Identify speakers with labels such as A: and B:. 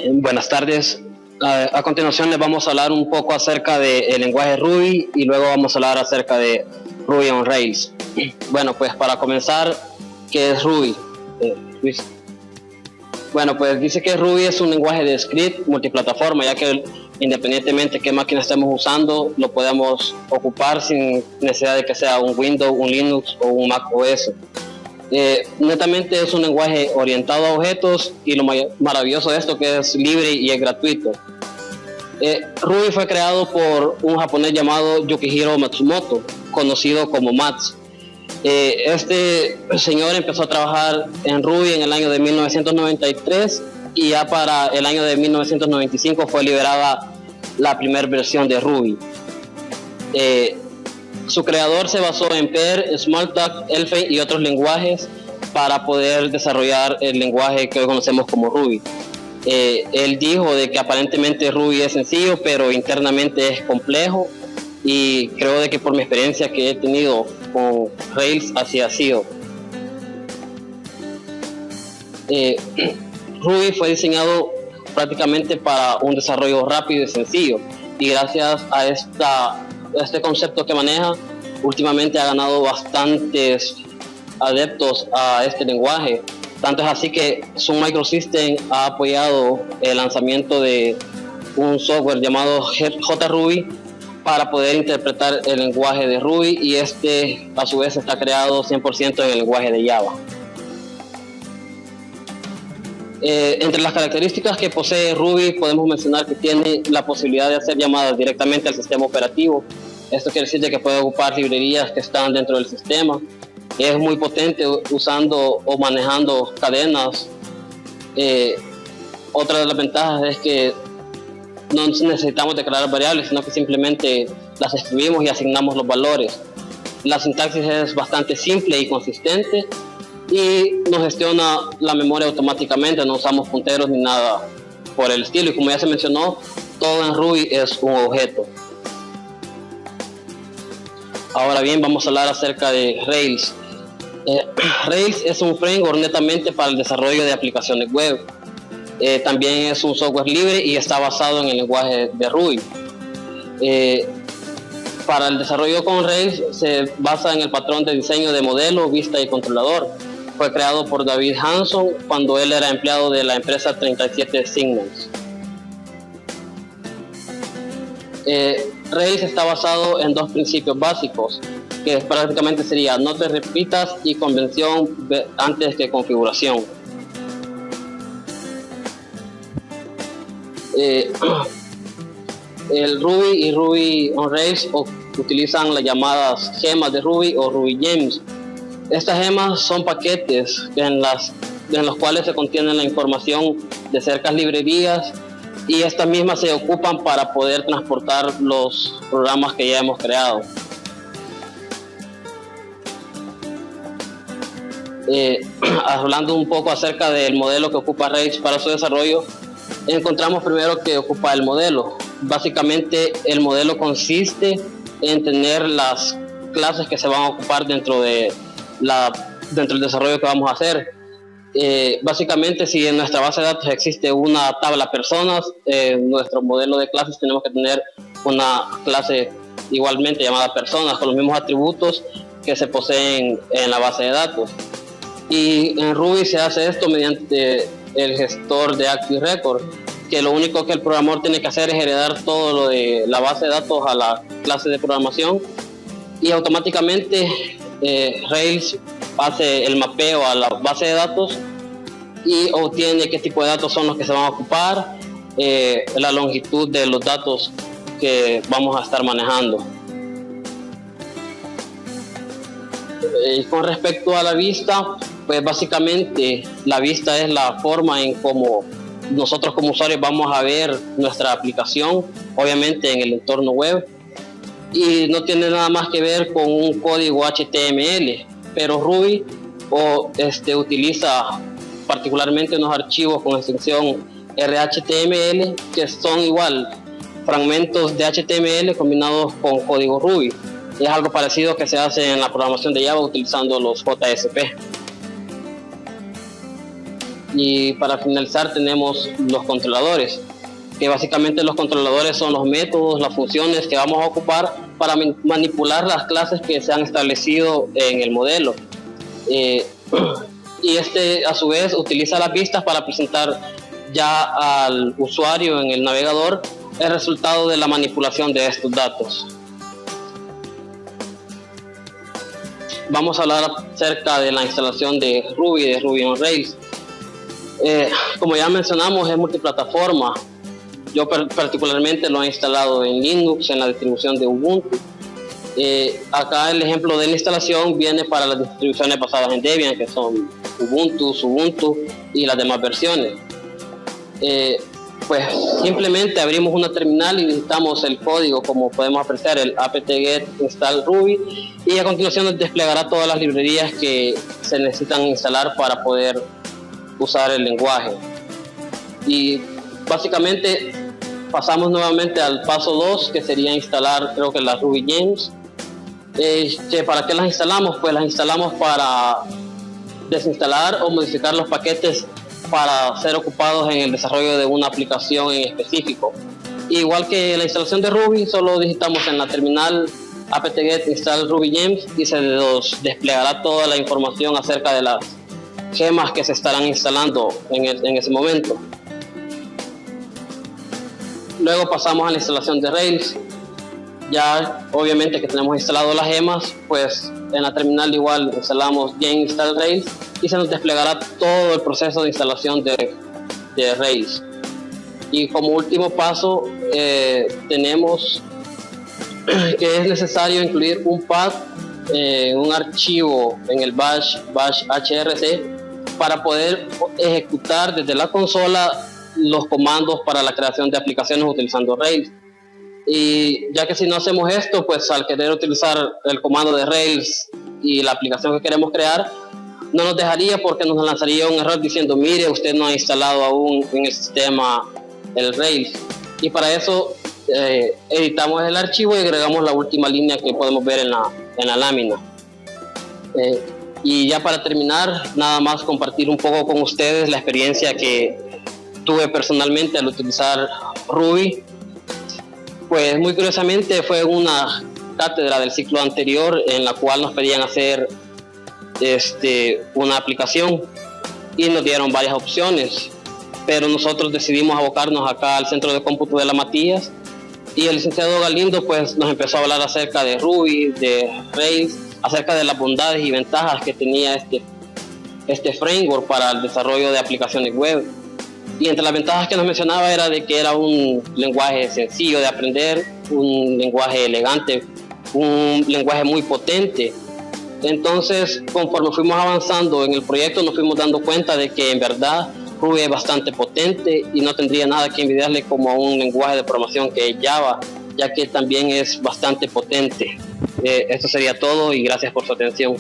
A: Buenas tardes. A continuación les vamos a hablar un poco acerca del lenguaje Ruby y luego vamos a hablar acerca de Ruby on Rails. Bueno, pues para comenzar, ¿qué es Ruby? Bueno, pues dice que Ruby es un lenguaje de script multiplataforma, ya que independientemente de qué máquina estemos usando, lo podemos ocupar sin necesidad de que sea un Windows, un Linux o un Mac OS. Netamente es un lenguaje orientado a objetos y lo maravilloso de esto que es libre y es gratuito. Ruby fue creado por un japonés llamado Yukihiro Matsumoto, conocido como Mats. Este señor empezó a trabajar en Ruby en el año de 1993 y ya para el año de 1995 fue liberada la primera versión de Ruby. Su creador se basó en Perl, Smalltalk, Elfin y otros lenguajes para poder desarrollar el lenguaje que hoy conocemos como Ruby. Él dijo de que aparentemente Ruby es sencillo, pero internamente es complejo, y creo de que por mi experiencia que he tenido con Rails así ha sido. Ruby fue diseñado prácticamente para un desarrollo rápido y sencillo, y gracias a este concepto que maneja, últimamente ha ganado bastantes adeptos a este lenguaje. Tanto es así que Sun Microsystems ha apoyado el lanzamiento de un software llamado JRuby para poder interpretar el lenguaje de Ruby, y este a su vez está creado 100% en el lenguaje de Java. Entre las características que posee Ruby podemos mencionar que tiene la posibilidad de hacer llamadas directamente al sistema operativo. Esto quiere decir que puede ocupar librerías que están dentro del sistema. Es muy potente usando o manejando cadenas. Otra de las ventajas es que no necesitamos declarar variables, sino que simplemente las escribimos y asignamos los valores. La sintaxis es bastante simple y consistente, y nos gestiona la memoria automáticamente, no usamos punteros ni nada por el estilo, y como ya se mencionó, todo en Ruby es un objeto. Ahora bien, vamos a hablar acerca de Rails. Rails es un framework netamente para el desarrollo de aplicaciones web. También es un software libre y está basado en el lenguaje de Ruby. Para el desarrollo con Rails se basa en el patrón de diseño de modelo, vista y controlador. Fue creado por David Hanson cuando él era empleado de la empresa 37 Signals. Rails está basado en dos principios básicos, que prácticamente sería no te repitas y convención antes que configuración. El Ruby y Ruby on Rails utilizan las llamadas gemas de Ruby o Ruby Gems. Estas gemas son paquetes en los cuales se contiene la información de ciertas librerías, y estas mismas se ocupan para poder transportar los programas que ya hemos creado. Hablando un poco acerca del modelo que ocupa Rails para su desarrollo, encontramos primero que ocupa el modelo. Básicamente el modelo consiste en tener las clases que se van a ocupar dentro del desarrollo que vamos a hacer. Básicamente, si en nuestra base de datos existe una tabla personas, en nuestro modelo de clases tenemos que tener una clase igualmente llamada personas con los mismos atributos que se poseen en la base de datos. Y en Ruby se hace esto mediante el gestor de Active Record, que lo único que el programador tiene que hacer es heredar todo lo de la base de datos a la clase de programación, y automáticamente Rails hace el mapeo a la base de datos y obtiene qué tipo de datos son los que se van a ocupar, la longitud de los datos que vamos a estar manejando. Con respecto a la vista, pues básicamente la vista es la forma en cómo nosotros como usuarios vamos a ver nuestra aplicación, obviamente en el entorno web, y no tiene nada más que ver con un código HTML, pero Ruby utiliza particularmente unos archivos con extensión RHTML que son igual fragmentos de HTML combinados con código Ruby. Es algo parecido que se hace en la programación de Java utilizando los JSP. Y para finalizar tenemos los controladores, que básicamente los controladores son los métodos, las funciones que vamos a ocupar para manipular las clases que se han establecido en el modelo. Y a su vez utiliza las vistas para presentar ya al usuario en el navegador el resultado de la manipulación de estos datos. Vamos a hablar acerca de la instalación de Ruby on Rails. Como ya mencionamos, es multiplataforma. Yo particularmente lo he instalado en Linux, en la distribución de Ubuntu. Acá el ejemplo de la instalación viene para las distribuciones basadas en Debian, que son Ubuntu, Xubuntu y las demás versiones. Pues simplemente abrimos una terminal y digitamos el código, como podemos apreciar, el apt-get install Ruby, y a continuación nos desplegará todas las librerías que se necesitan instalar para poder usar el lenguaje. Y básicamente pasamos nuevamente al paso 2, que sería instalar, creo que las Ruby Gems. ¿Para qué las instalamos? Pues las instalamos para desinstalar o modificar los paquetes para ser ocupados en el desarrollo de una aplicación en específico. Igual que la instalación de Ruby, solo digitamos en la terminal apt-get install Ruby Gems y se nos desplegará toda la información acerca de las gemas que se estarán instalando en ese momento. Luego pasamos a la instalación de Rails. Ya obviamente que tenemos instalado las gemas, pues en la terminal igual instalamos gen install Rails y se nos desplegará todo el proceso de instalación de Rails. Y como último paso tenemos que es necesario incluir un path, un archivo en el bash hrc para poder ejecutar desde la consola los comandos para la creación de aplicaciones utilizando Rails. Y ya que si no hacemos esto, pues al querer utilizar el comando de Rails y la aplicación que queremos crear, no nos dejaría, porque nos lanzaría un error diciendo: mire, usted no ha instalado aún en el sistema el Rails. Y para eso editamos el archivo y agregamos la última línea que podemos ver en la lámina. Y ya para terminar, nada más compartir un poco con ustedes la experiencia que tuve personalmente al utilizar Ruby. Pues muy curiosamente fue una cátedra del ciclo anterior en la cual nos pedían hacer una aplicación y nos dieron varias opciones, pero nosotros decidimos abocarnos acá al centro de cómputo de la Matías, y el licenciado Galindo pues nos empezó a hablar acerca de Ruby, de Rails, acerca de las bondades y ventajas que tenía este framework para el desarrollo de aplicaciones web. Y entre las ventajas que nos mencionaba era de que era un lenguaje sencillo de aprender, un lenguaje elegante, un lenguaje muy potente. Entonces, conforme fuimos avanzando en el proyecto, nos fuimos dando cuenta de que en verdad Ruby es bastante potente y no tendría nada que envidiarle como a un lenguaje de programación que es Java, ya que también es bastante potente. Esto sería todo y gracias por su atención.